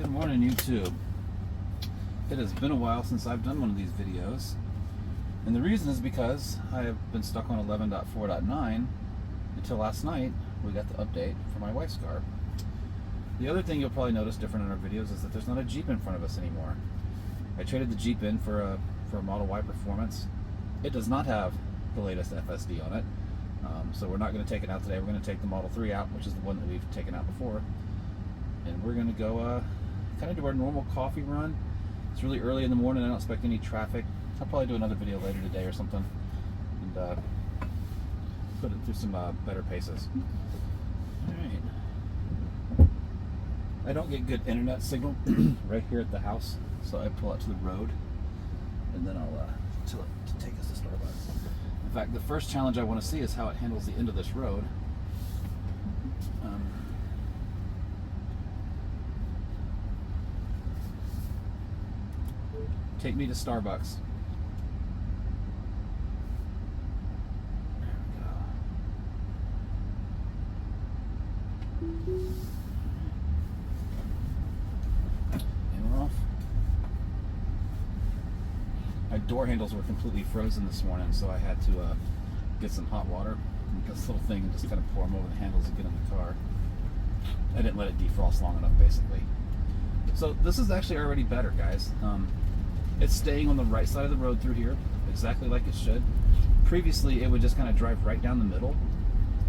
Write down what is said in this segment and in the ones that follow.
Good morning, YouTube. It has been a while since I've done one of these videos, and the reason is because I have been stuck on 11.4.9 until last night we got the update for my wife's car. The other thing you'll probably notice different in our videos is that there's not a Jeep in front of us anymore. I traded the Jeep in for a Model Y Performance. It does not have the latest FSD on it, so we're not going to take it out today. We're going to take the Model 3 out, which is the one that we've taken out before, and we're going to go kind of do our normal coffee run. It's really early in the morning. I don't expect any traffic. I'll probably do another video later today or something and put it through some better paces. Alright. I don't get good internet signal right here at the house, so I pull out to the road and then I'll tell it to take us to Starbucks. In fact, the first challenge I want to see is how it handles the end of this road. Take me to Starbucks. There we go. And we're off. My door handles were completely frozen this morning, so I had to get some hot water and this little thing and just kind of pour them over the handles and get in the car. I didn't let it defrost long enough, basically. So this is actually already better, guys. It's staying on the right side of the road through here, exactly like it should. Previously, it would just kind of drive right down the middle,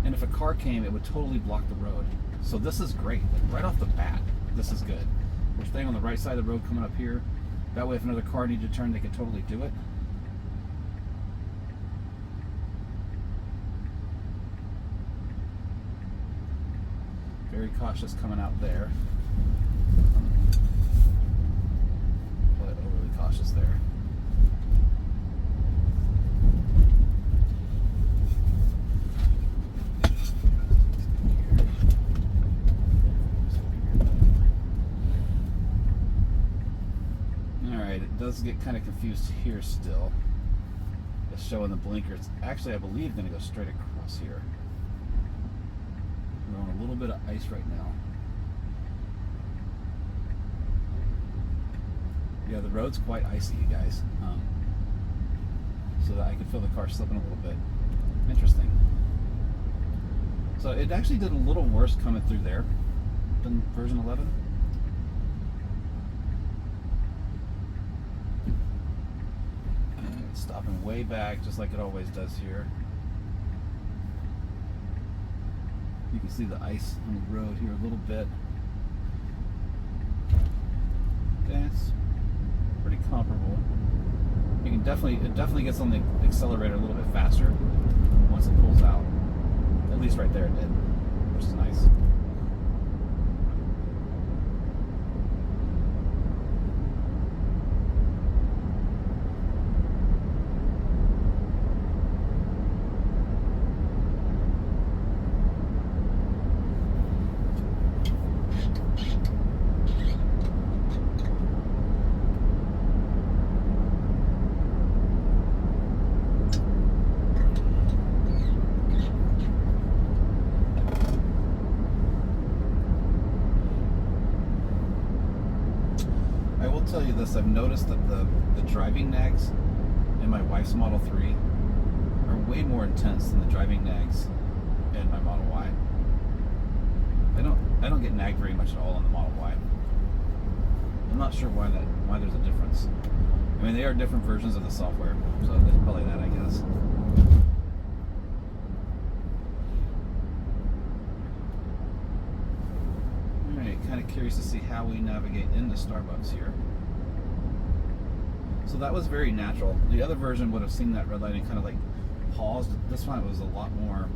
and if a car came, it would totally block the road. So this is great. Like right off the bat, this is good. We're staying on the right side of the road coming up here. That way, if another car needed to turn, they could totally do it. Very cautious coming out there. Cautious there. Alright, it does get kind of confused here still. It's showing the blinkers. Actually, I believe going to go straight across here. We're on a little bit of ice right now. Yeah, the road's quite icy, you guys. So that I can feel the car slipping a little bit. Interesting. So it actually did a little worse coming through there than version 11. And it's stopping way back, just like it always does here. You can see the ice on the road here a little bit. Okay, it's pretty comparable. You can it definitely gets on the accelerator a little bit faster once it pulls out. At least right there it did, which is nice. Tell you this, I've noticed that the driving nags in my wife's Model 3 are way more intense than the driving nags in my Model Y. I don't get nagged very much at all on the Model Y. I'm not sure why there's a difference. I mean, they are different versions of the software, so it's probably that, I guess. Alright, kind of curious to see how we navigate into Starbucks here. So that was very natural. The other version would have seen that red light and kind of like paused. This one was a lot more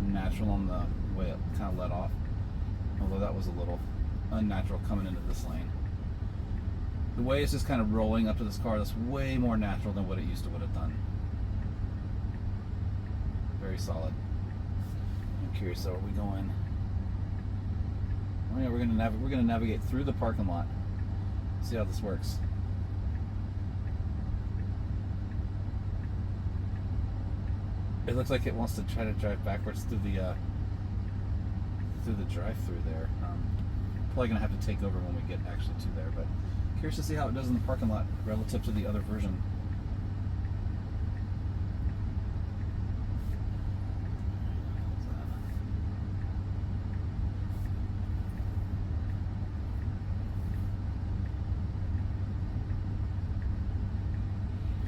natural on the way it kind of let off. Although that was a little unnatural coming into this lane. The way it's just kind of rolling up to this car, that's way more natural than what it used to would have done. Very solid. I'm curious, so are we going? Oh yeah, we're gonna navigate through the parking lot. See how this works. It looks like it wants to try to drive backwards through the drive-through there. Probably gonna have to take over when we get actually to there, but curious to see how it does in the parking lot relative to the other version.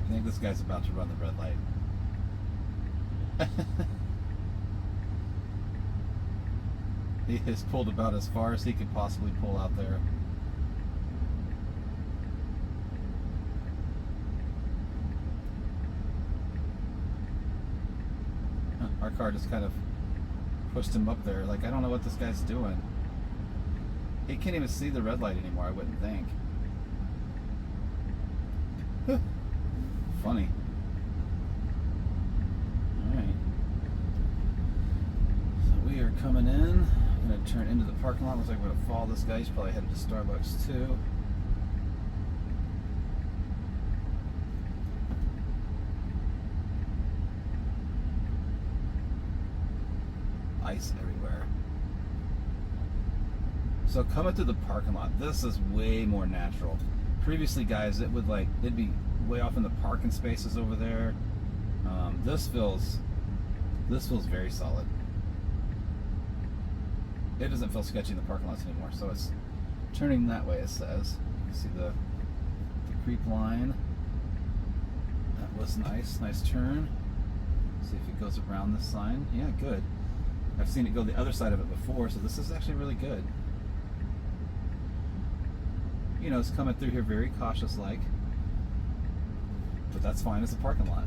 I think this guy's about to run the red light. He has pulled about as far as he could possibly pull out there. Our car just kind of pushed him up there. Like, I don't know what this guy's doing. He can't even see the red light anymore, I wouldn't think. Funny. Alright. So we are coming in. I'm going to turn into the parking lot. Looks like we're going to follow this guy. He's probably headed to Starbucks too. Ice everywhere. So coming through the parking lot, this is way more natural. Previously, guys, it'd be way off in the parking spaces over there. This feels very solid. It doesn't feel sketchy in the parking lots anymore. So it's turning that way, it says. You see the creep line. That was nice turn. See if it goes around this sign. Yeah, good. I've seen it go the other side of it before, so this is actually really good. You know, it's coming through here very cautious-like, but that's fine. It's a parking lot.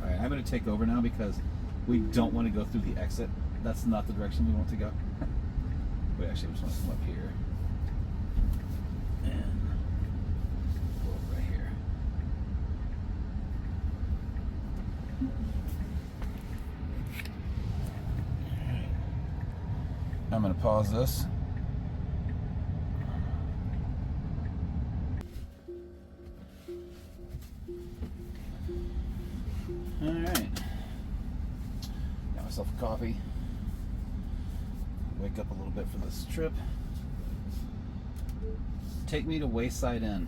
All right, I'm going to take over now because we don't want to go through the exit. That's not the direction we want to go. We actually just want to come up here. And go right here. I'm going to pause this. Alright. Got myself a coffee. Wake up a little bit for this trip. Take me to Wayside Inn.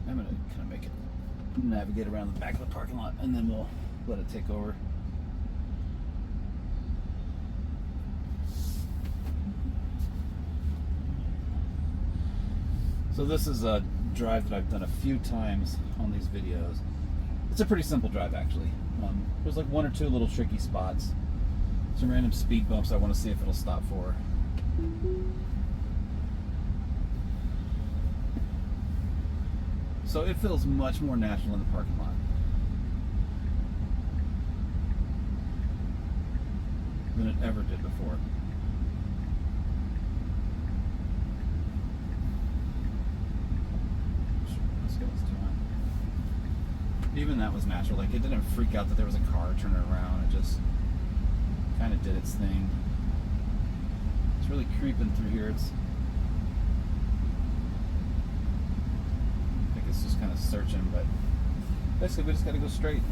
I'm going to kind of make it navigate around the back of the parking lot, and then we'll let it take over. So this is a drive that I've done a few times on these videos. It's a pretty simple drive, actually. There's like one or two little tricky spots. Some random speed bumps I want to see if it'll stop for. So it feels much more natural in the parking lot than it ever did before. Even that was natural. Like, it didn't freak out that there was a car turning around. It just kind of did its thing. It's really creeping through here. I think it's just kind of searching, but basically we just got to go straight.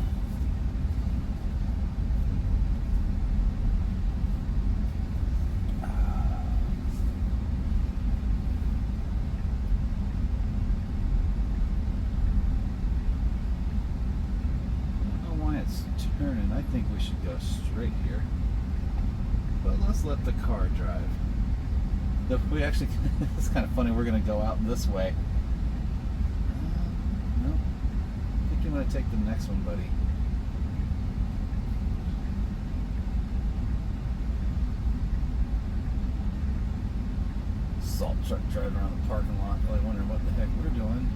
Turning, I think we should go straight here, but let's let the car drive. We actually, it's kind of funny, we're going to go out this way. No, I think you want to take the next one, buddy. Salt truck driving around the parking lot, really wondering what the heck we're doing.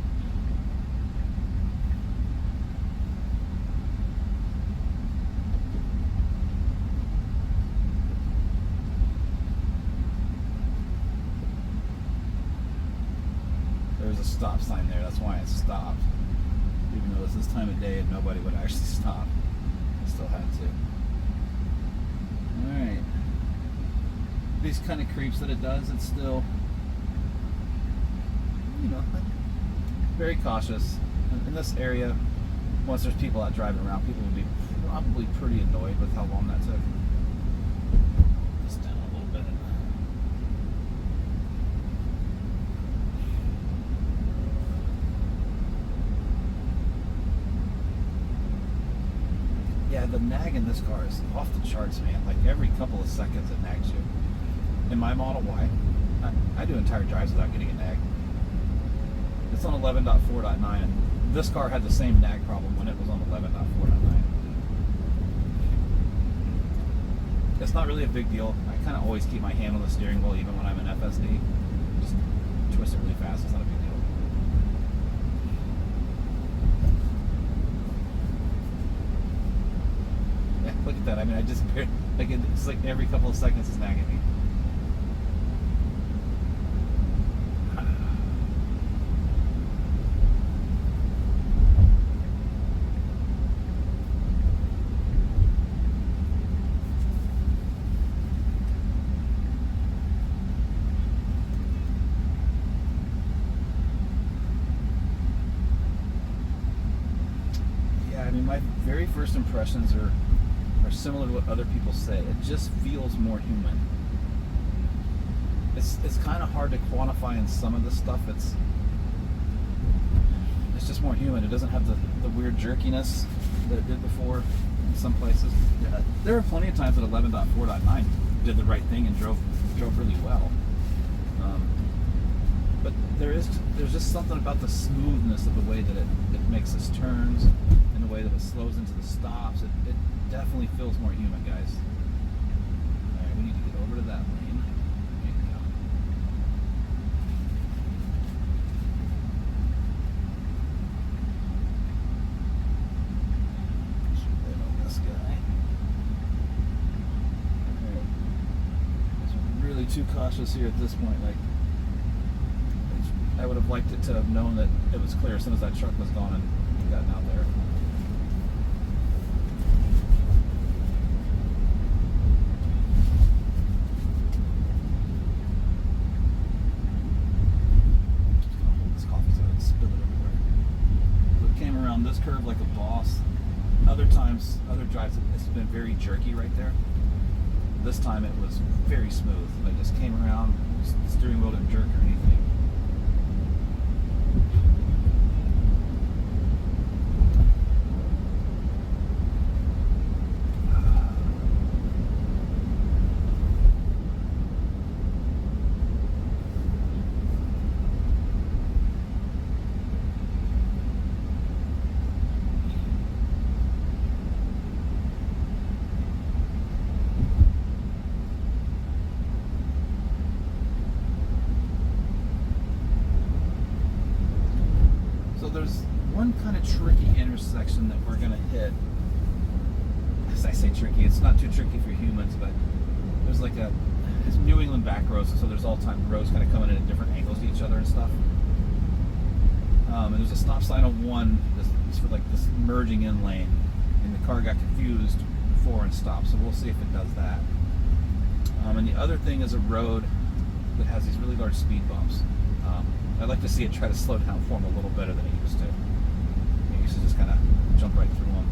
There's a stop sign there, that's why it stopped. Even though it's this time of day and nobody would actually stop. I still had to. Alright. these kind of creeps that it does, it's still, you know, very cautious. In this area, once there's people out driving around, people would be probably pretty annoyed with how long that took. Just down a little bit. Yeah, the nag in this car is off the charts, man. Like every couple of seconds it nags you. In my Model Y, I do entire drives without getting a nag. It's on 11.4.9, and this car had the same nag problem when it was on 11.4.9. It's not really a big deal. I kind of always keep my hand on the steering wheel even when I'm in FSD. Just twist it really fast. It's not a big deal. Yeah, look at that. I mean, I just like it's like every couple of seconds it's nagging me. My very first impressions are similar to what other people say. It just feels more human. It's kind of hard to quantify in some of the stuff. It's just more human. It doesn't have the weird jerkiness that it did before in some places. Yeah, there are plenty of times that 11.4.9 did the right thing and drove really well. But there's just something about the smoothness of the way that it makes its turns and the way that it slows into the stops. It definitely feels more human, guys. All right, we need to get over to that lane. There you go. Should wait on this guy. All right. So really too cautious here at this point. Like, I would have liked it to have known that it was clear as soon as that truck was gone and gotten out there. Just gonna hold this coffee so I don't spill it everywhere. So it came around this curve like a boss. Other times, other drives, it's been very jerky right there. This time it was very smooth. I just came around, the steering wheel didn't jerk or anything. There's one kind of tricky intersection that we're going to hit. As I say tricky, it's not too tricky for humans, but there's like it's New England back roads, so there's all time roads kind of coming in at different angles to each other and stuff. And there's a stop sign on one that's for like this merging in lane, and the car got confused before and stopped, so we'll see if it does that. And the other thing is a road that has these really large speed bumps. I'd like to see it try to slow down for them a little better than it used to. It used to just kind of jump right through them.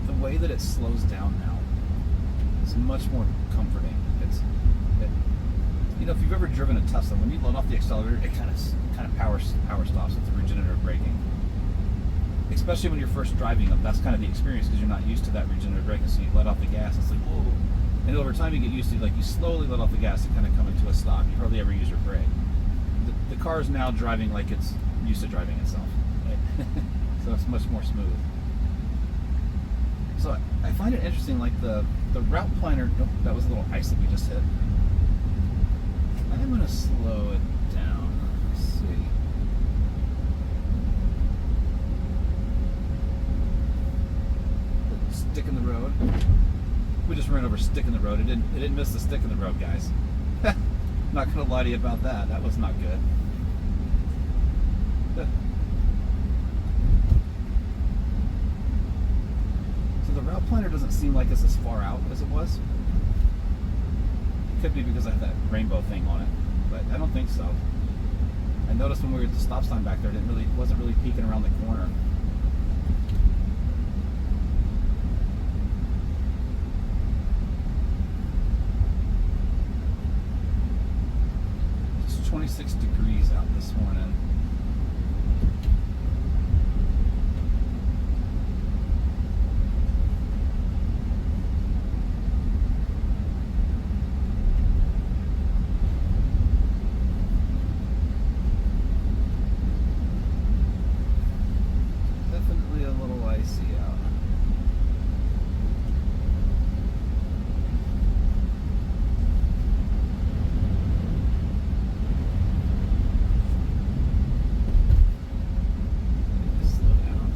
The way that it slows down now is much more comforting. You know, if you've ever driven a Tesla, when you let off the accelerator, it kind of power stops with the regenerative braking. Especially when you're first driving them, that's kind of the experience because you're not used to that regenerative braking. So you let off the gas, it's like whoa, and over time you get used to like you slowly let off the gas to kind of come into a stop. You hardly ever use your brake. The car is now driving like it's used to driving itself, right? So it's much more smooth. So I find it interesting, like the route planner. Nope, that was a little ice that we just hit. I'm going to slow it down. Let's see. stick in the road. We just ran over a stick in the road. It didn't miss the stick in the road, guys. Not gonna lie to you about that. That was not good. So the route planner doesn't seem like it's as far out as it was. It could be because I have that rainbow thing on it, but I don't think so. I noticed when we were at the stop sign back there, it wasn't really peeking around the corner. It's 26 degrees out this morning. Definitely a little icy out. Slow down.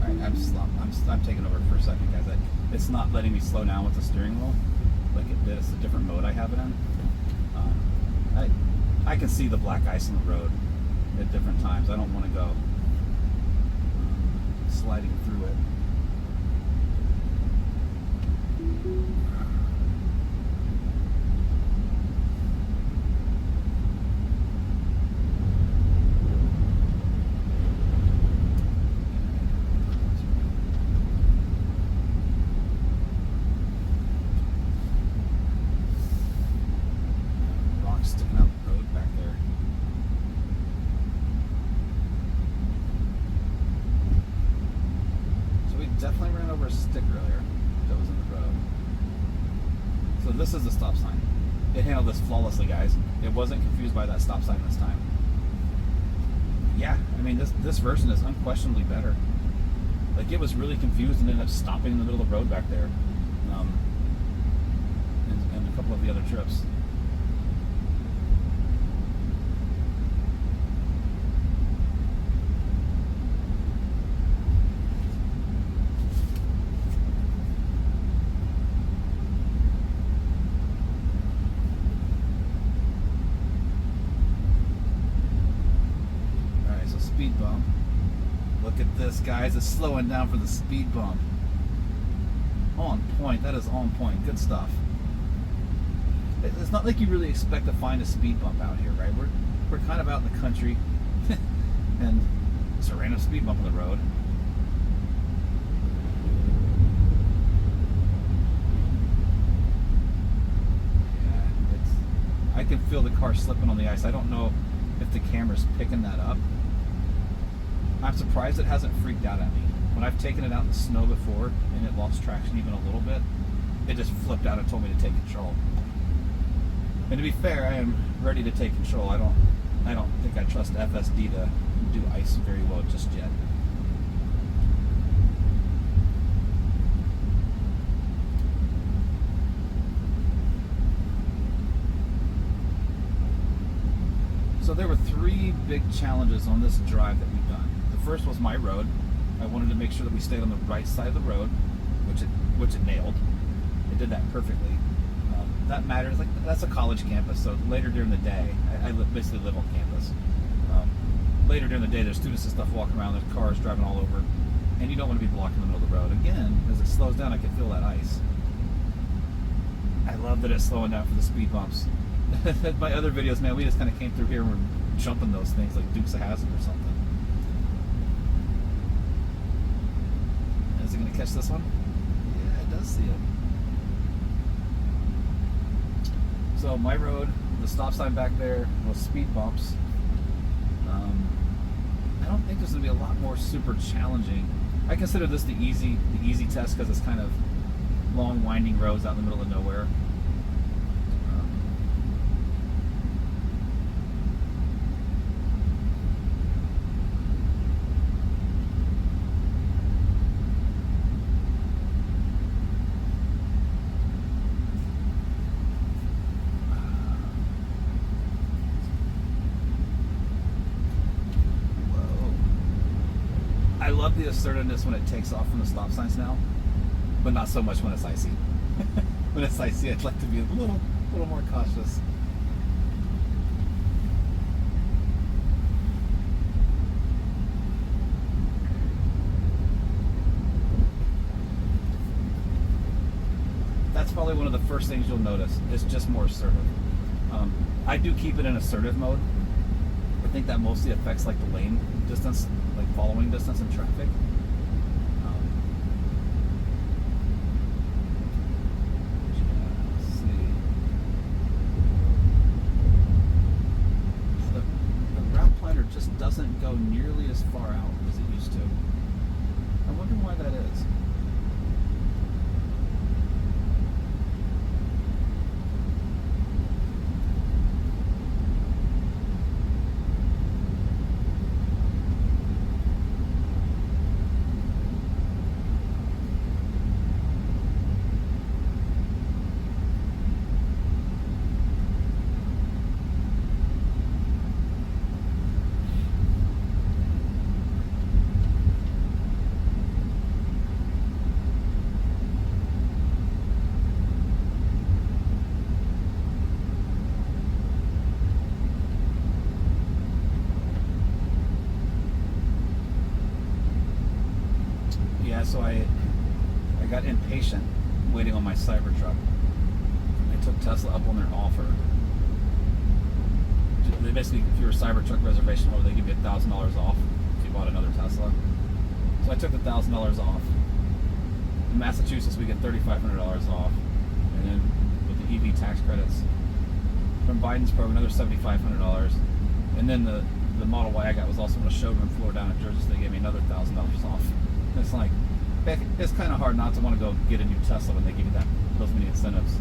All right, I'm taking over for a second, guys. It's not letting me slow down with the steering wheel like it did. It's a different mode I have it in. I can see the black ice on the road at different times. I don't want to go sliding through it. Rocks sticking out the road back there. So we definitely ran over a stick earlier that was in the road. So this is the stop sign. It handled this flawlessly, guys. It wasn't confused by that stop sign this time. Yeah, I mean, this version is unquestionably better. Like, it was really confused and ended up stopping in the middle of the road back there. And a couple of the other trips. Alright, so speed bump. Look at this, guys. It's slowing down for the speed bump. On point. That is on point. Good stuff. It's not like you really expect to find a speed bump out here, right? We're kind of out in the country, and it's a random speed bump on the road. Yeah, I can feel the car slipping on the ice. I don't know if the camera's picking that up. I'm surprised it hasn't freaked out at me. When I've taken it out in the snow before and it lost traction even a little bit, it just flipped out and told me to take control. And to be fair, I am ready to take control. I don't think I trust FSD to do ice very well just yet. So there were 3 big challenges on this drive that we've done. The first was my road. I wanted to make sure that we stayed on the right side of the road, which it nailed. It did that perfectly. That matters. Like, that's a college campus, so later during the day, I basically live on campus. Later during the day, there's students and stuff walking around, there's cars driving all over, and you don't want to be blocking the middle of the road. Again, as it slows down, I can feel that ice. I love that it's slowing down for the speed bumps. My other videos, man, we just kind of came through here and we're jumping those things like Dukes of Hazzard or something. Is it going to catch this one? Yeah, it does see it. So my road, the stop sign back there, those speed bumps. I don't think there's going to be a lot more super challenging. I consider this the easy test because it's kind of long, winding roads out in the middle of nowhere. love the assertiveness when it takes off from the stop signs now, but not so much when it's icy. When it's icy, I'd like to be a little more cautious. That's probably one of the first things you'll notice. It's just more assertive. I do keep it in assertive mode. I think that mostly affects like the lane distance, like following distance in traffic. Let's see. The route planner just doesn't go nearly as far out as it used to. I wonder why that is. So I got impatient waiting on my Cybertruck. I took Tesla up on their offer. They basically, if you're a Cybertruck reservation holder, they give you $1,000 off if you bought another Tesla. So I took the $1,000 off. In Massachusetts, we get $3,500 off, and then with the EV tax credits from Biden's program, another $7,500. And then the Model Y I got was also on a showroom floor down in Jersey, so they gave me another $1,000 off. And it's like, it's kind of hard not to want to go get a new Tesla when they give you those many incentives.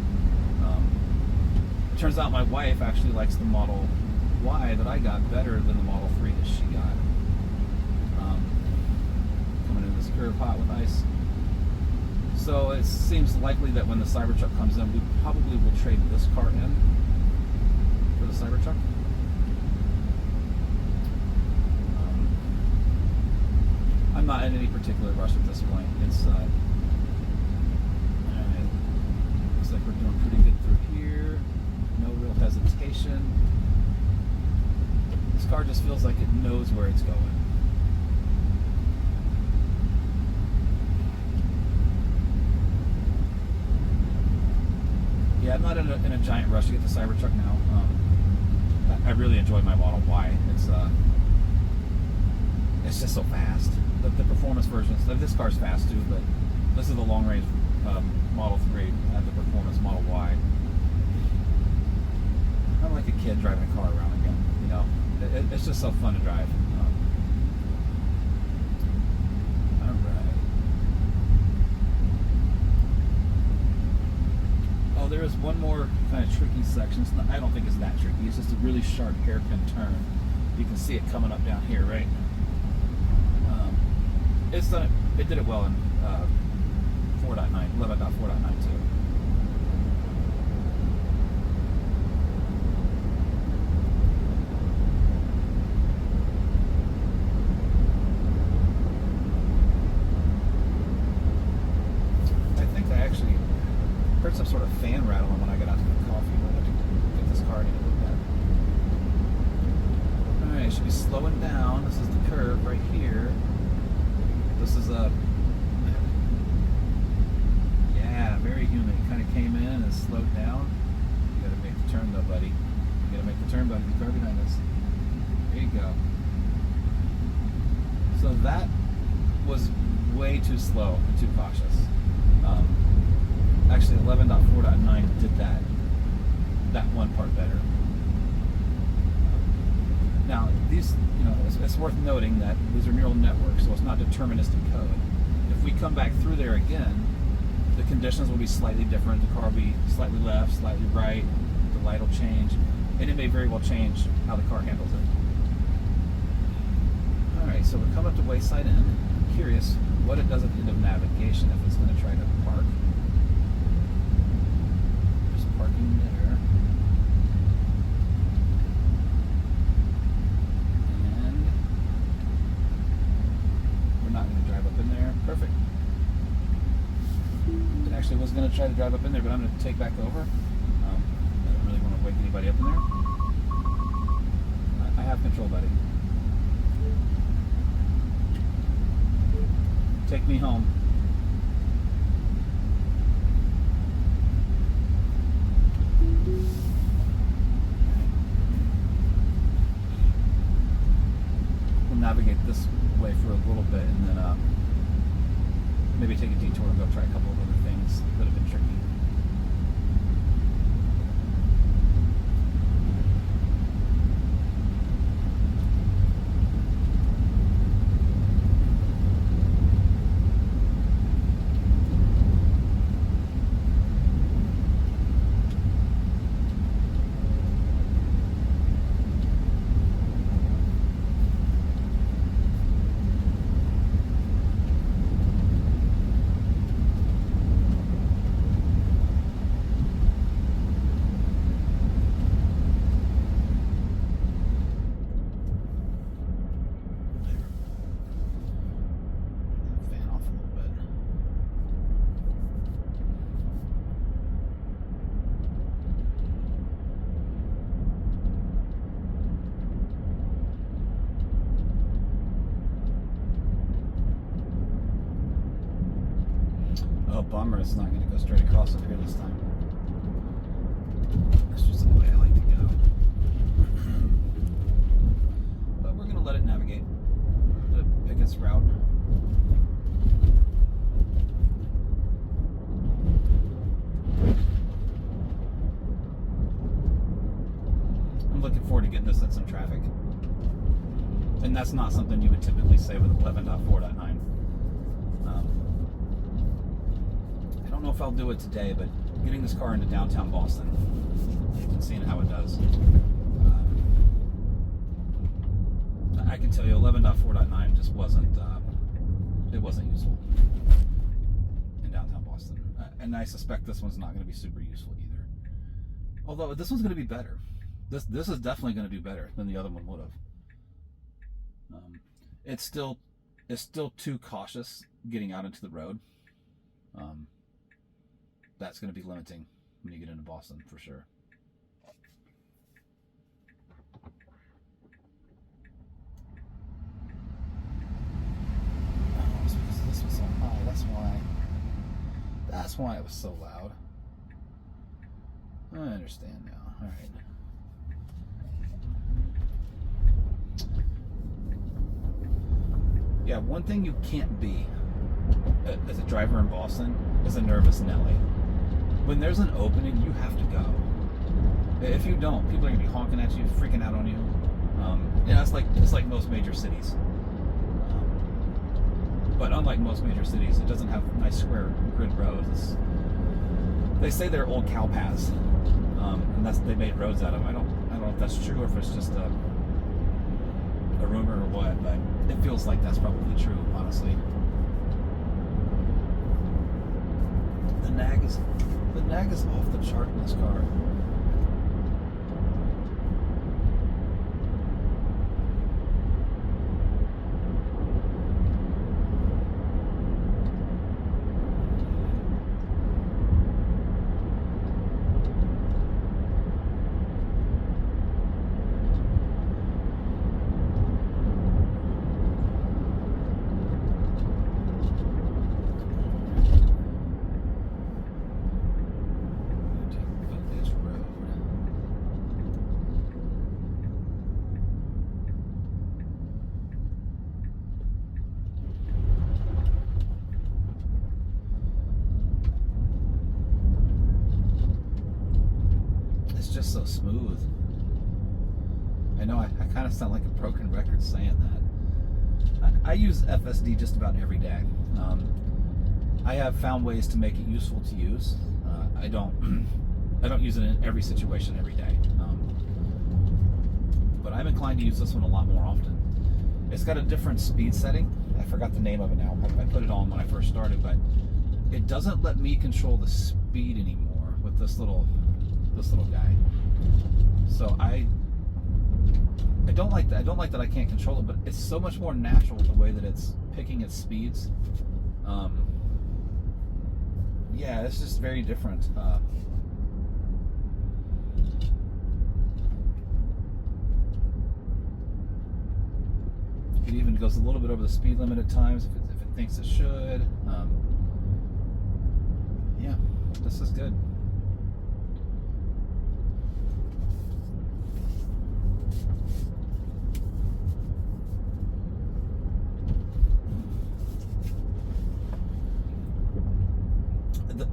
It turns out my wife actually likes the Model Y that I got better than the Model 3 that she got. Coming in this curve hot with ice. So it seems likely that when the Cybertruck comes in, we probably will trade this car in for the Cybertruck. I'm not in any particular rush at this point. It's looks like we're doing pretty good through here. No real hesitation. This car just feels like it knows where it's going. Yeah, I'm not in a giant rush to get the Cybertruck now. I really enjoy my Model Y. It's just so fast. The performance versions, this car's fast too, but this is the long range Model 3 and the performance Model Y. I'm like a kid driving a car around again, you know. It's just so fun to drive. Alright. Oh, there is one more kind of tricky section. I don't think it's that tricky. It's just a really sharp hairpin turn. You can see it coming up down here, right? It did it well in 11.4.9 too. I think I actually heard some sort of fan rattling when I got out to get coffee. I'd like to get this car in a little bit. Alright, should be slowing down. This is the curve right here. This is yeah, very humid. It kind of came in and slowed down. You gotta make the turn though, buddy. You gotta make the turn, buddy. The car behind us. There you go. So that was way too slow and too cautious. Actually, 11.4.9 did that one part better. Now, these, you know, it's worth noting that these are neural networks, so it's not deterministic code. If we come back through there again, the conditions will be slightly different. The car will be slightly left, slightly right. The light will change, and it may very well change how the car handles it. All right, so we're coming up to Wayside Inn. I'm curious what it does at the end of navigation if it's going to try to park. There's parking there. And we're not actually was going to try to drive up in there, but I'm going to take back over. I don't really want to wake anybody up in there. I have control, buddy. Take me home. We'll navigate this way for a little bit and then maybe take a detour and go try a couple of other things that have been tricky. Oh, bummer, it's not going to go straight across up here this time. That's just the way I like to go. But we're going to let it navigate. Pick its route. I'm looking forward to getting this in some traffic. And that's not something you would typically say with 11.4.9. I don't know if I'll do it today, but getting this car into downtown Boston and seeing how it does. I can tell you 11.4.9 just wasn't useful in downtown Boston. And I suspect this one's not going to be super useful either. Although this one's going to be better. This is definitely going to do better than the other one would have. It's still too cautious getting out into the road. That's going to be limiting when you get into Boston for sure. Oh, this was so high. That's why it was so loud. I understand now. All right. Yeah, one thing you can't be as a driver in Boston is a nervous Nelly. When there's an opening, you have to go. If you don't, people are gonna be honking at you, freaking out on you. It's like most major cities. But unlike most major cities, it doesn't have nice square grid roads. They say they're old cow paths, and they made roads out of them. I don't know if that's true or if it's just a rumor or what, but it feels like that's probably true, honestly. The nag is off the chart in this car. Just so smooth. I know I kind of sound like a broken record saying that. I use FSD just about every day. I have found ways to make it useful to use. I don't use it in every situation every day. But I'm inclined to use this one a lot more often. It's got a different speed setting. I forgot the name of it now. I put it on when I first started, but it doesn't let me control the speed anymore with this little guy. So I don't like that. I don't like that I can't control it, but it's so much more natural the way that it's picking its speeds. yeah, it's just very different. It even goes a little bit over the speed limit at times if it thinks it should. Yeah, this is good.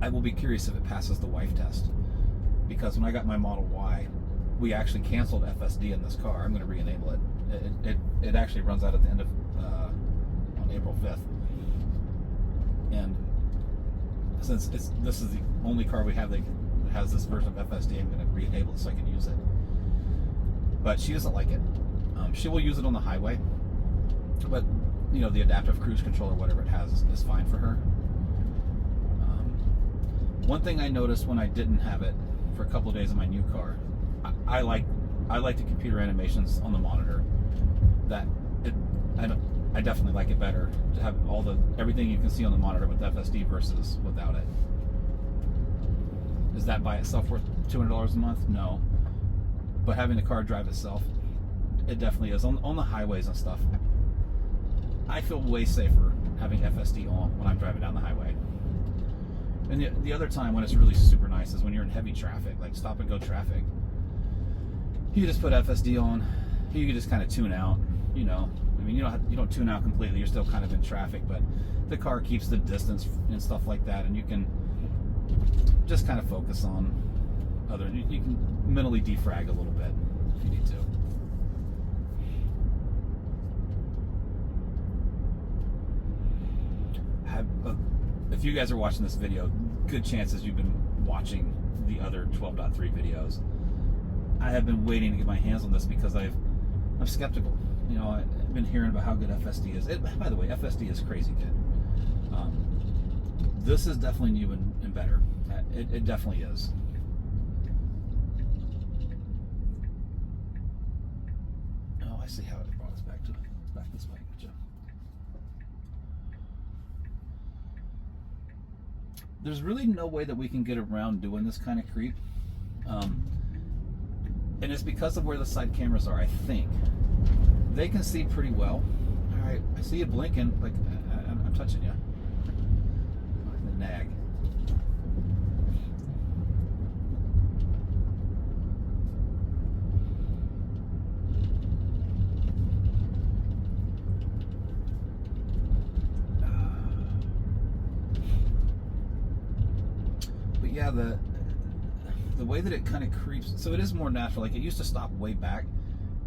I will be curious if it passes the wife test, because when I got my Model Y, we actually canceled FSD in this car. I'm going to re-enable it. It actually runs out at the end of on April 5th, and since this is the only car we have that has this version of FSD, I'm going to re-enable it so I can use it. But she doesn't like it. She will use it on the highway, but you know, the adaptive cruise control or whatever it has is fine for her. One thing I noticed when I didn't have it for a couple of days in my new car, I like the computer animations on the monitor. I definitely like it better to have everything you can see on the monitor with FSD versus without it. Is that by itself worth $200 a month? No. But having the car drive itself, it definitely is. On the highways and stuff, I feel way safer having FSD on when I'm driving down the highway. And the other time when it's really super nice is when you're in heavy traffic, like stop and go traffic. You just put FSD on. You can just kind of tune out. You know, I mean, you don't tune out completely. You're still kind of in traffic, but the car keeps the distance and stuff like that, and you can just kind of focus on other. You can mentally defrag a little bit if you need to. If you guys are watching this video, good chances you've been watching the other 12.3 videos. I have been waiting to get my hands on this because I'm skeptical. You know, I've been hearing about how good FSD is. By the way, FSD is crazy good. This is definitely new and better. It definitely is. Oh, I see how it brought us back this way. Gotcha. There's really no way that we can get around doing this kind of creep. And it's because of where the side cameras are, I think. They can see pretty well. All right, I see you blinking, like I'm touching you. The nag. But yeah, the way that it kind of creeps, so it is more natural. Like it used to stop way back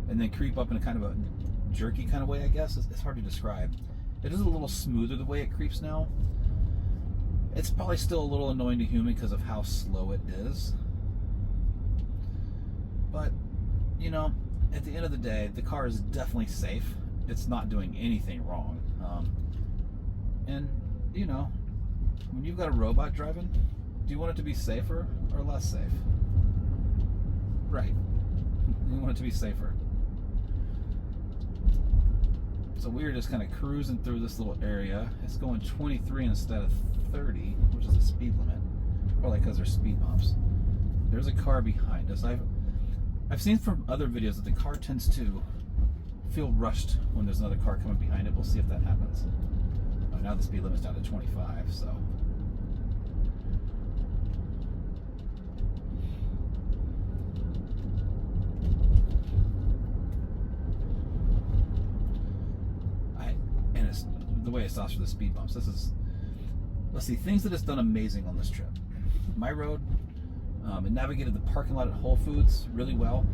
and then creep up in a kind of a jerky kind of way, I guess. It's hard to describe. It is a little smoother the way it creeps now. It's probably still a little annoying to human because of how slow it is. But, you know, at the end of the day, the car is definitely safe. It's not doing anything wrong. And, you know, when you've got a robot driving, do you want it to be safer or less safe? Right. You want it to be safer. So we were just kind of cruising through this little area. It's going 23 instead of 30, which is the speed limit. Probably because there's speed bumps. There's a car behind us. I've seen from other videos that the car tends to feel rushed when there's another car coming behind it. We'll see if that happens. Oh, now the speed limit's down to 25, so. The way it stops for the speed bumps. This is, let's see, things that it's done amazing on this trip. My road, it navigated the parking lot at Whole Foods really well.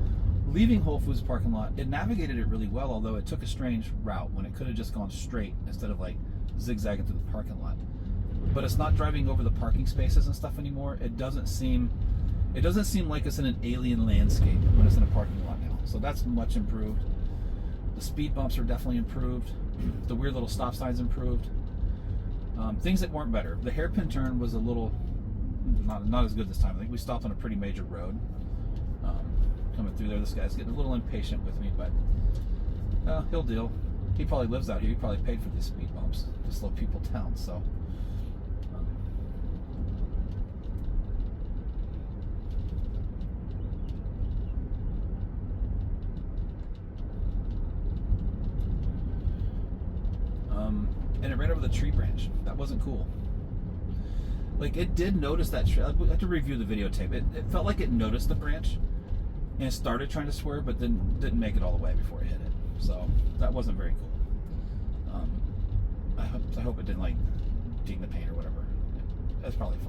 Leaving Whole Foods parking lot, it navigated it really well, although it took a strange route when it could have just gone straight instead of like zigzagging through the parking lot. But it's not driving over the parking spaces and stuff anymore. It doesn't seem like it's in an alien landscape when it's in a parking lot now. So that's much improved. The speed bumps are definitely improved. The weird little stop signs improved. Things that weren't better. The hairpin turn was a little not as good this time. I think we stopped on a pretty major road. Coming through there, this guy's getting a little impatient with me, but he'll deal. He probably lives out here. He probably paid for these speed bumps to slow people down. So and it ran over the tree branch. That wasn't cool. Like, it did notice that tree. I have to review the videotape. It felt like it noticed the branch, and it started trying to swerve, but then didn't make it all the way before it hit it. So that wasn't very cool. I hope it didn't like ding the paint or whatever. That's probably fine.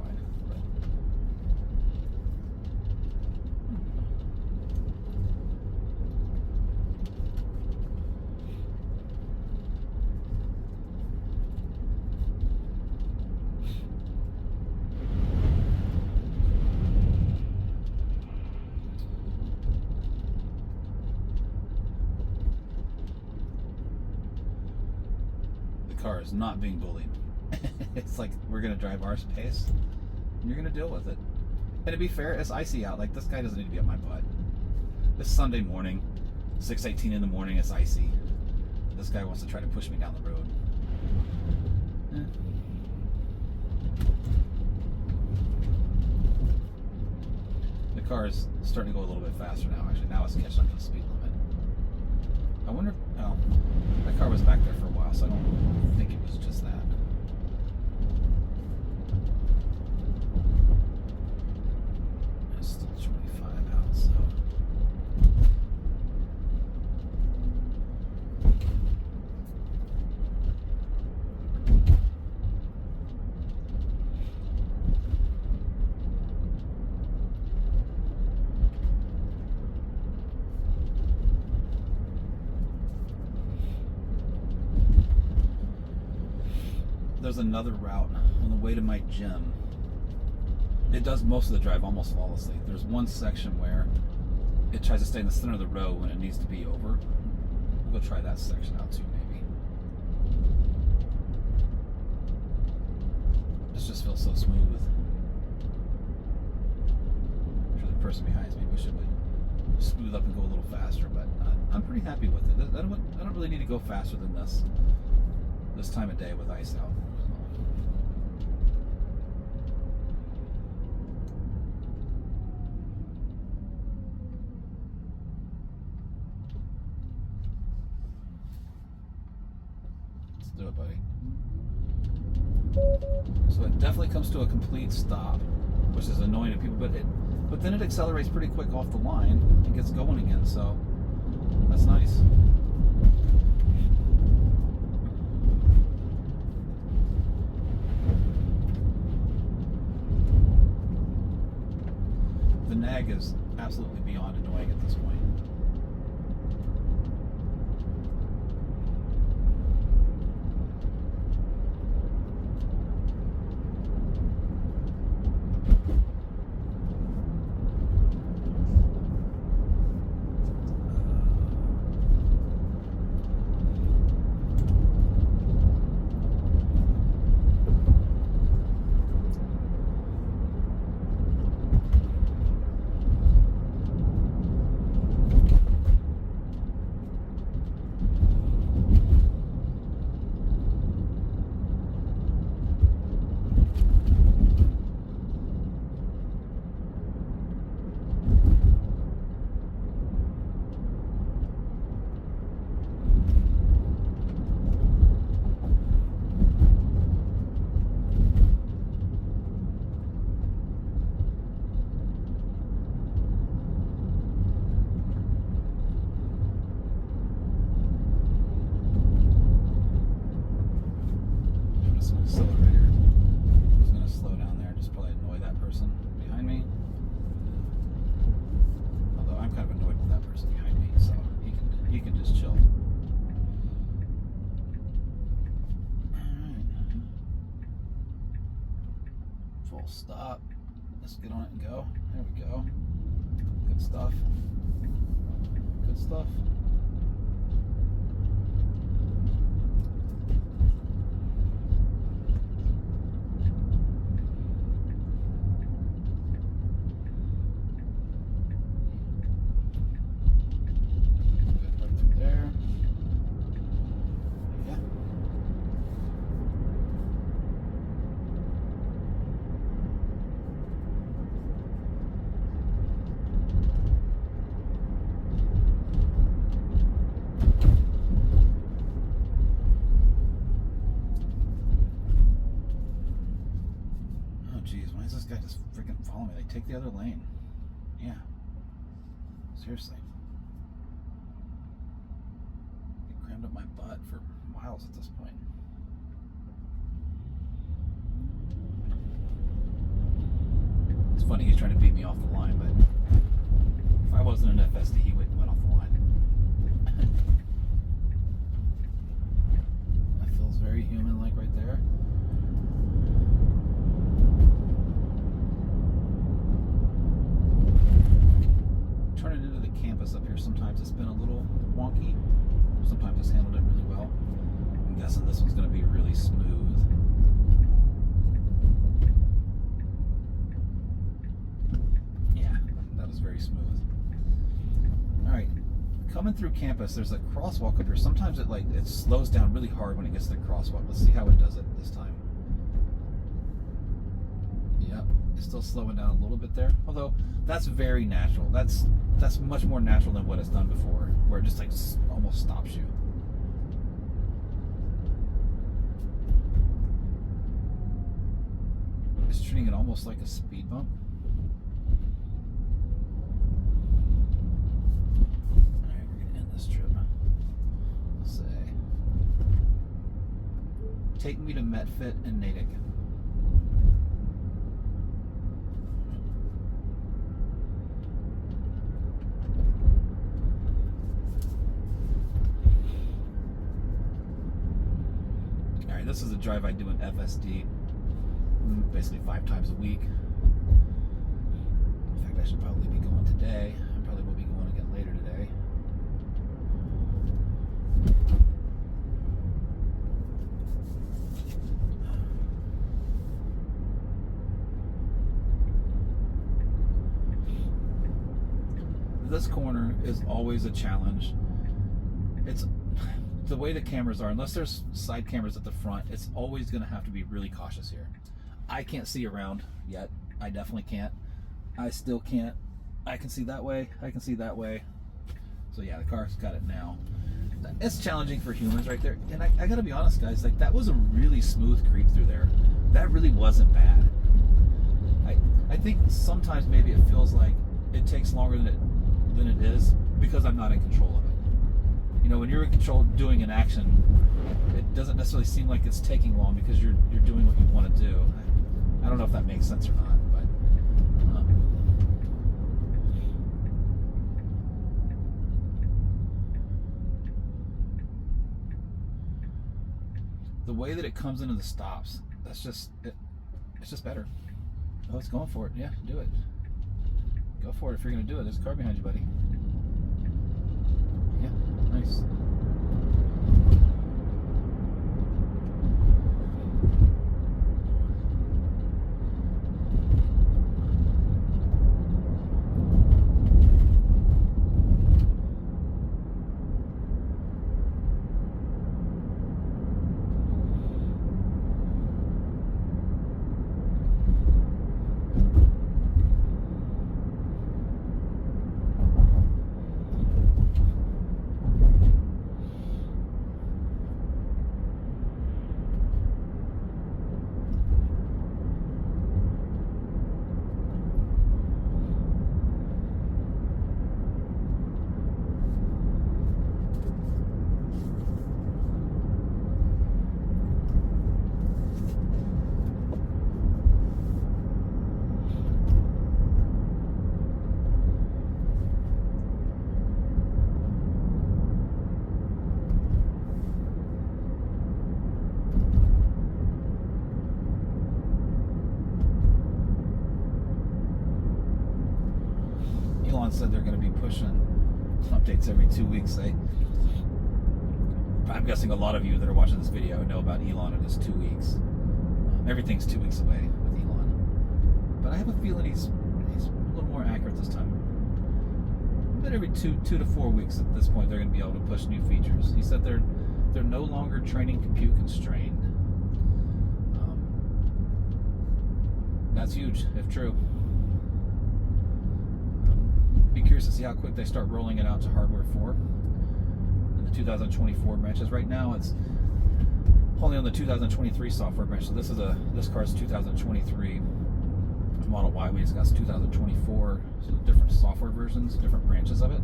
Car is not being bullied. It's like, we're gonna drive our pace and you're gonna deal with it. And to be fair, it's icy out. Like, this guy doesn't need to be up my butt. It's Sunday morning, 6:18 in the morning, it's icy. This guy wants to try to push me down the road. The car is starting to go a little bit faster now. Actually, now it's catching up to the speed limit. I wonder if, oh, that car was back there for a while, so I don't think it was just that. It's still 25 out, so. There's another route on the way to my gym. It does most of the drive almost flawlessly. There's one section where it tries to stay in the center of the road when it needs to be over. We'll try that section out too, maybe. This just feels so smooth. I'm sure the person behind me wish it would smooth up and go a little faster, but I'm pretty happy with it. I don't really need to go faster than this time of day with ice out. Let's do it, buddy. So it definitely comes to a complete stop, which is annoying to people, but then it accelerates pretty quick off the line and gets going again, so that's nice. The nag is absolutely beyond annoying at this point. Stop. Let's get on it and go. There we go. Good stuff. Good stuff. take the other lane. Yeah. Seriously. It crammed up my butt for miles at this point. It's funny, he's trying to beat me off the line, but if I wasn't an FSD, he wouldn't went off the line. That feels very human-like right there. Turning into the campus up here, sometimes it's been a little wonky. Sometimes it's handled it really well. I'm guessing this one's going to be really smooth. Yeah, that was very smooth. Alright, coming through campus, there's a crosswalk up here. Sometimes it slows down really hard when it gets to the crosswalk. Let's see how it does it this time. Yep, it's still slowing down a little bit there. Although, that's very natural. That's much more natural than what it's done before, where it just almost stops you. It's treating it almost like a speed bump. Alright, we're gonna end this trip. Let's say, take me to Metfit and Natick. This is a drive I do in FSD basically 5 times a week. In fact, I should probably be going today. I probably will be going again later today. This corner is always a challenge. It's the way the cameras are, unless there's side cameras at the front, it's always going to have to be really cautious here. I can't see around yet. I definitely can't. I still can't. I can see that way. I can see that way. So yeah, the car's got it now. It's challenging for humans right there. And I got to be honest, guys, that was a really smooth creep through there. That really wasn't bad. I think sometimes maybe it feels like it takes longer than it is because I'm not in control of it. You know, when you're in control doing an action, it doesn't necessarily seem like it's taking long because you're doing what you want to do. I don't know if that makes sense or not, but the way that it comes into the stops, it's just better. Oh, it's going for it. Yeah, do it. Go for it if you're going to do it. There's a car behind you, buddy. Yeah, nice. Said they're going to be pushing updates every 2 weeks. I'm guessing a lot of you that are watching this video know about Elon and his 2 weeks. Everything's 2 weeks away with Elon, but I have a feeling he's a little more accurate this time. But every 2 to 4 weeks at this point, they're going to be able to push new features. He said they're no longer training compute constrained. That's huge, if true. Be curious to see how quick they start rolling it out to hardware 4 in the 2024 branches. Right now it's only on the 2023 software branch, so this car's 2023. The Model Y we just got 2024, so different software versions, different branches of it.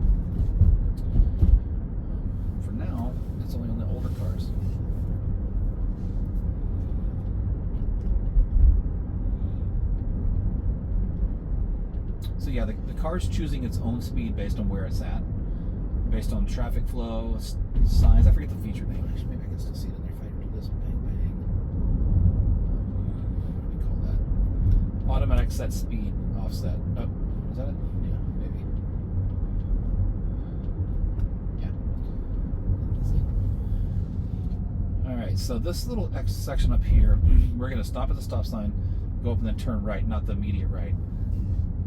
For now, it's only on the older cars. So yeah, the car's choosing its own speed based on where it's at, based on traffic flow, signs. I forget the feature name. Actually, maybe I can still see it in there if I do this. Bang, bang. What do we call that? Automatic set speed offset. Oh, is that it? Yeah, maybe. Yeah. All right, so this little X section up here, we're going to stop at the stop sign, go up and then turn right, not the immediate right.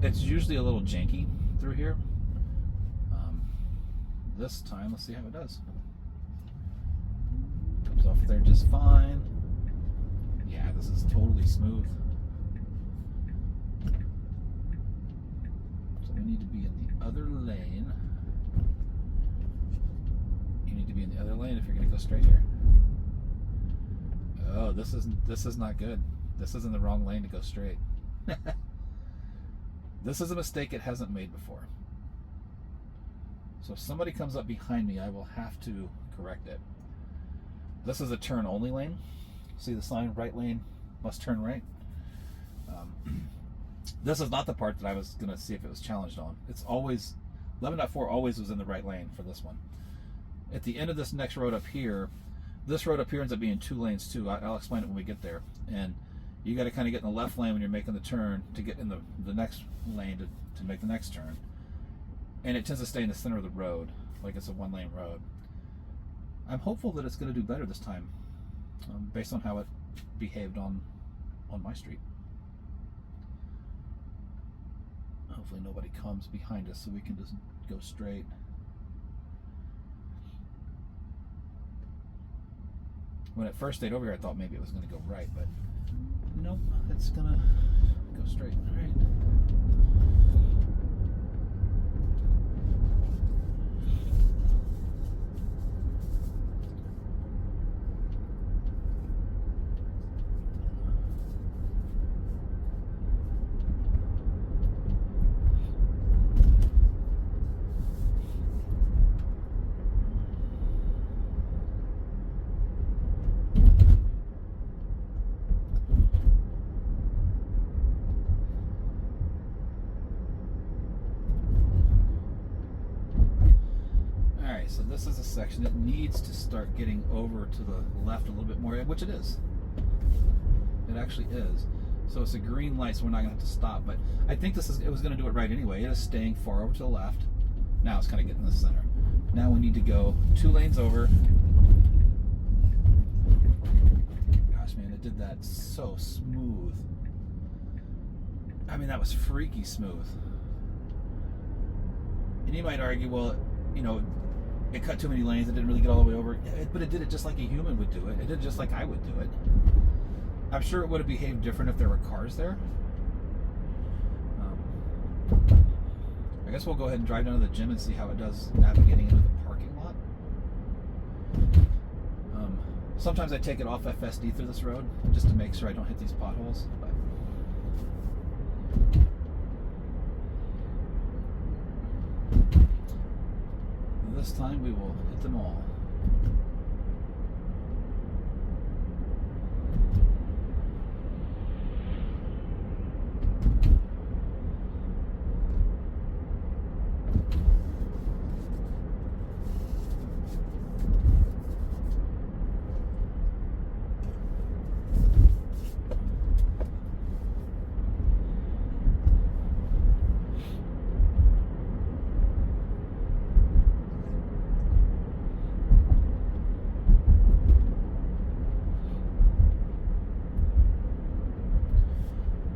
It's usually a little janky through here. This time, let's see how it does. Comes off there just fine. Yeah, this is totally smooth. So we need to be in the other lane. You need to be in the other lane if you're going to go straight here. Oh, this is not good. This is in the wrong lane to go straight. This is a mistake it hasn't made before. So if somebody comes up behind me, I will have to correct it. This is a turn only lane. See the sign, right lane, must turn right. This is not the part that I was gonna see if it was challenged on. It's always, 11.4 always was in the right lane for this one. At the end of this next road up here, this road up here ends up being 2 lanes too. I'll explain it when we get there. And you got to kind of get in the left lane when you're making the turn to get in the next lane to make the next turn. And it tends to stay in the center of the road, like it's a 1-lane road. I'm hopeful that it's going to do better this time, based on how it behaved on my street. Hopefully nobody comes behind us so we can just go straight. When it first stayed over here, I thought maybe it was going to go right, but nope, it's going to go straight. All right. So this is a section that needs to start getting over to the left a little bit more, which it is. It actually is. So it's a green light, so we're not going to have to stop. But I think it was going to do it right anyway. It is staying far over to the left. Now it's kind of getting in the center. Now we need to go 2 lanes over. Gosh, man, it did that so smooth. I mean, that was freaky smooth. And you might argue, well, you know, it cut too many lanes, it didn't really get all the way over. But it did it just like a human would do it. It did it just like I would do it. I'm sure it would have behaved different if there were cars there. I guess we'll go ahead and drive down to the gym and see how it does navigating into the parking lot. Sometimes I take it off FSD through this road just to make sure I don't hit these potholes. But this time we will hit them all.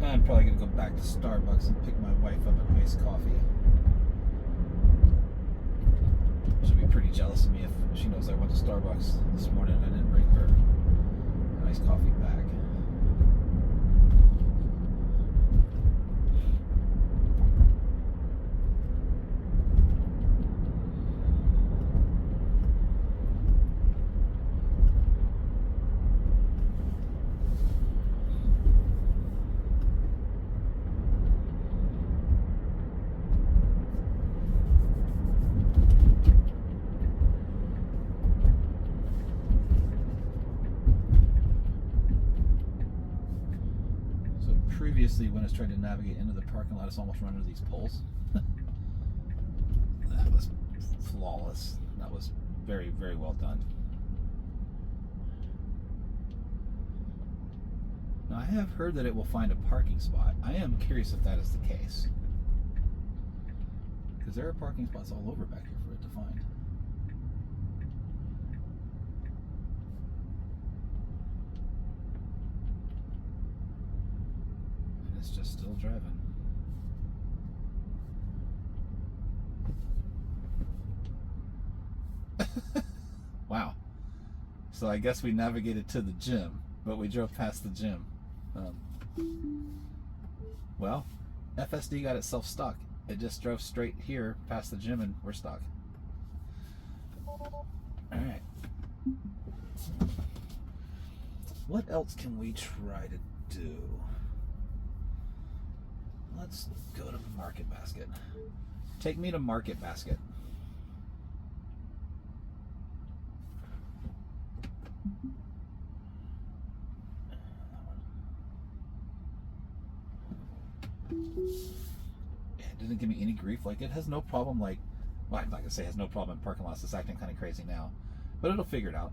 I'm probably going to go back to Starbucks and pick my wife up an iced coffee. She'll be pretty jealous of me if she knows I went to Starbucks this morning and I didn't bring her an iced coffee back. previously when I was trying to navigate into the parking lot, it's almost run into these poles. That was flawless. That was very, very well done. Now, I have heard that it will find a parking spot. I am curious if that is the case, because there are parking spots all over back here for it to find. And it's just still driving. Wow. So I guess we navigated to the gym, but we drove past the gym. Well, FSD got itself stuck. It just drove straight here past the gym and we're stuck. Alright. What else can we try to do? Let's go to Market Basket. Take me to Market Basket. It didn't give me any grief. Like, it has no problem, like, well, I'm not gonna say it has no problem in parking lots. It's acting kind of crazy now, but it'll figure it out.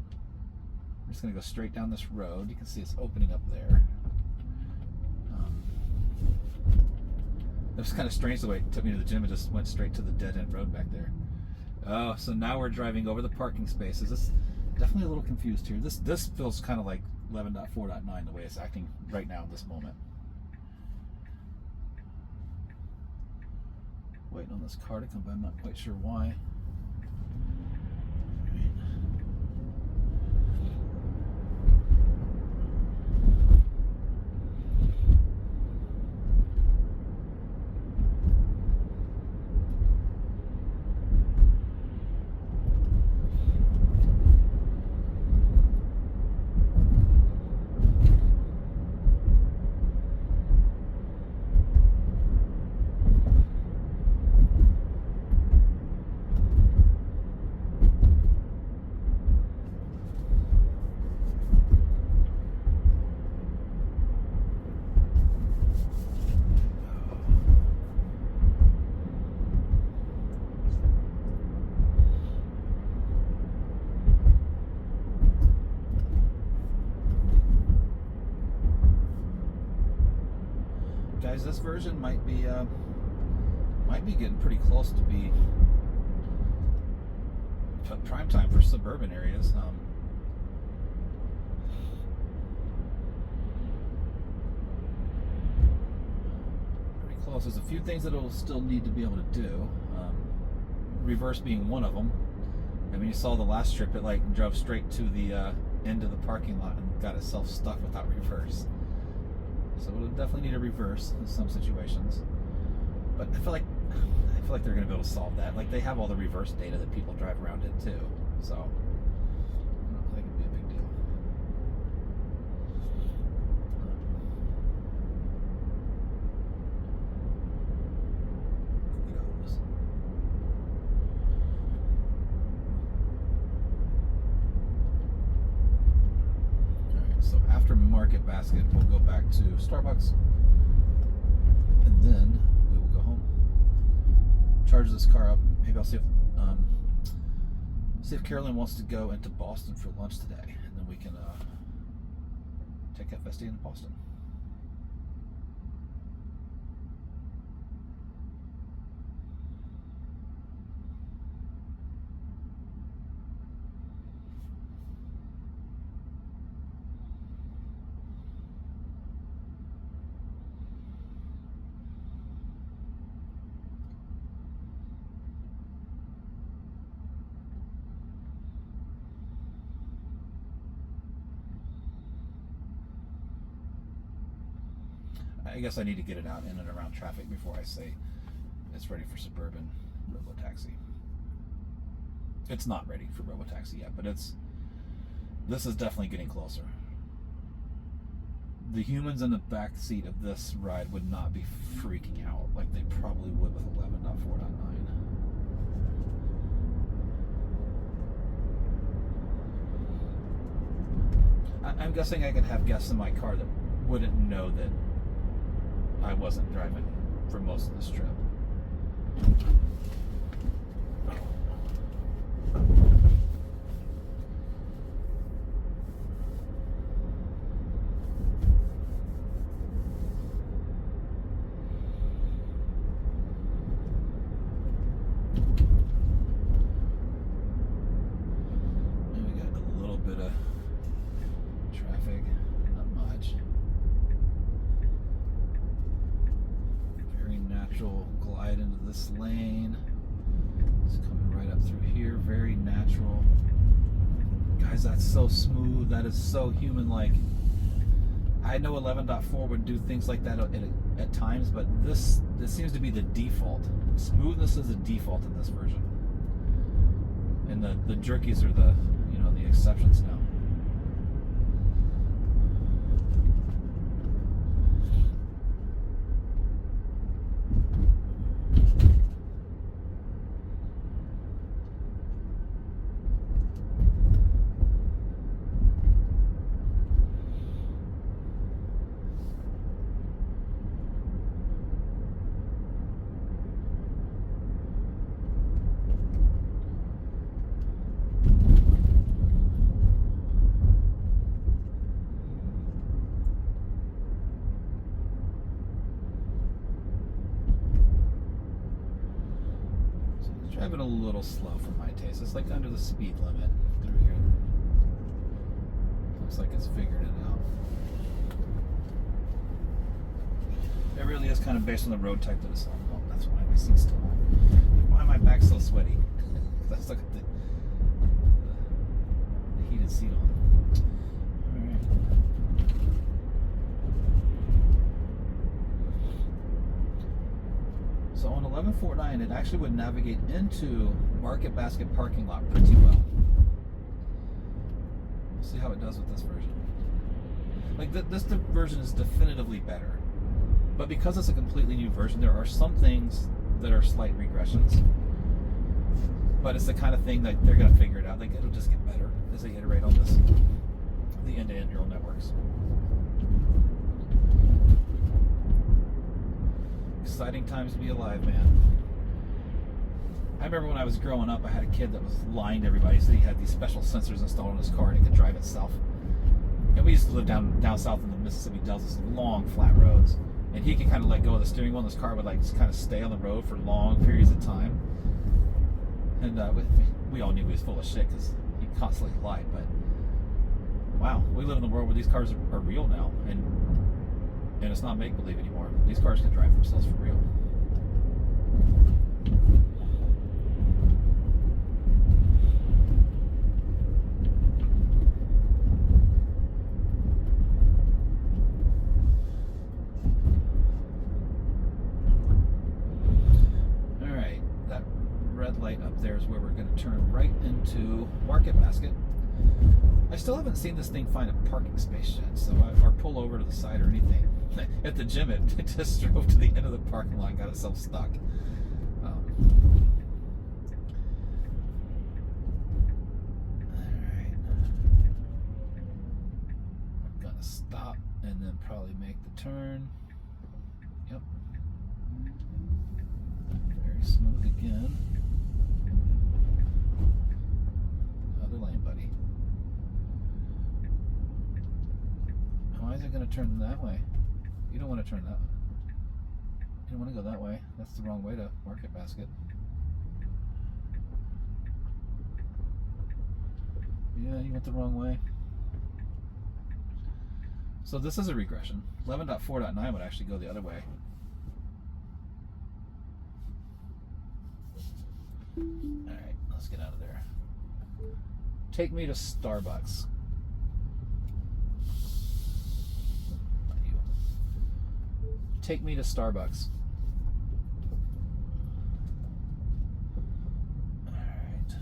I'm just gonna go straight down this road. You can see it's opening up there. It was kind of strange the way it took me to the gym and just went straight to the dead end road back there. Oh, so now we're driving over the parking spaces. This definitely a little confused here. This feels kind of like 11.4.9 the way it's acting right now in this moment. Waiting on this car to come by. I'm not quite sure why. Guys, this version might be getting pretty close to be prime time for suburban areas. Pretty close. There's a few things that it'll still need to be able to do. Reverse being one of them. I mean, you saw the last trip, it like drove straight to the end of the parking lot and got itself stuck without reverse. So it'll definitely need a reverse in some situations. But I feel like they're going to be able to solve that. Like, they have all the reverse data that people drive around in too. So I don't think it'd be a big deal. Kudos. Alright, so after Market Basket, we'll go back to Starbucks. And then we will go home. Charge this car up. Maybe I'll see if Carolyn wants to go into Boston for lunch today, and then we can take FSD into Boston. I guess I need to get it out in and around traffic before I say it's ready for suburban robotaxi. It's not ready for robotaxi yet, but this is definitely getting closer. The humans in the back seat of this ride would not be freaking out like they probably would with 11.4.9. I'm guessing I could have guests in my car that wouldn't know that I wasn't driving for most of this trip. Glide into this lane. It's coming right up through here, very natural. Guys, that's so smooth. That is so human-like. I know 11.4 would do things like that at times, but this seems to be the default. Smoothness is the default in this version, and the jerkies are the exceptions now. Driving a little slow for my taste. It's like under the speed limit through here. Looks like it's figured it out. It really is kind of based on the road type that it's on. Oh, that's why my seat's still on. Why am my back so sweaty? That's like the heated seat on. So on 11.49, it actually would navigate into Market Basket parking lot pretty well. We'll see how it does with this version. Like this version is definitively better, but because it's a completely new version, there are some things that are slight regressions. But it's the kind of thing that they're going to figure it out. Like it'll just get better as they iterate on this, the end-to-end neural networks. Exciting times to be alive, man. I remember when I was growing up, I had a kid that was lying to everybody. He said he had these special sensors installed in his car and it could drive itself. And we used to live down south in the Mississippi Delta, long flat roads. And he could kind of let go of the steering wheel and his car would like just kind of stay on the road for long periods of time. And we all knew he was full of shit because he constantly lied. But wow, we live in a world where these cars are real now. And it's not make-believe anymore. These cars can drive themselves for real. Alright, that red light up there is where we're going to turn right into Market Basket. I still haven't seen this thing find a parking space yet, so or pull over to the side or anything. At the gym, it just drove to the end of the parking lot and got itself stuck. Alright. I'm going to stop and then probably make the turn. Yep. Very smooth again. Other lane, buddy. Why is it going to turn that way? You don't want to turn that way. You don't want to go that way. That's the wrong way to Market Basket. Yeah, you went the wrong way. So this is a regression. 11.4.9 would actually go the other way. Alright, let's get out of there. Take me to Starbucks. Take me to Starbucks. Alright.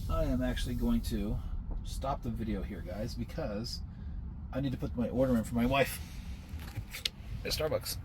I am actually going to stop the video here, guys, because I need to put my order in for my wife at Starbucks.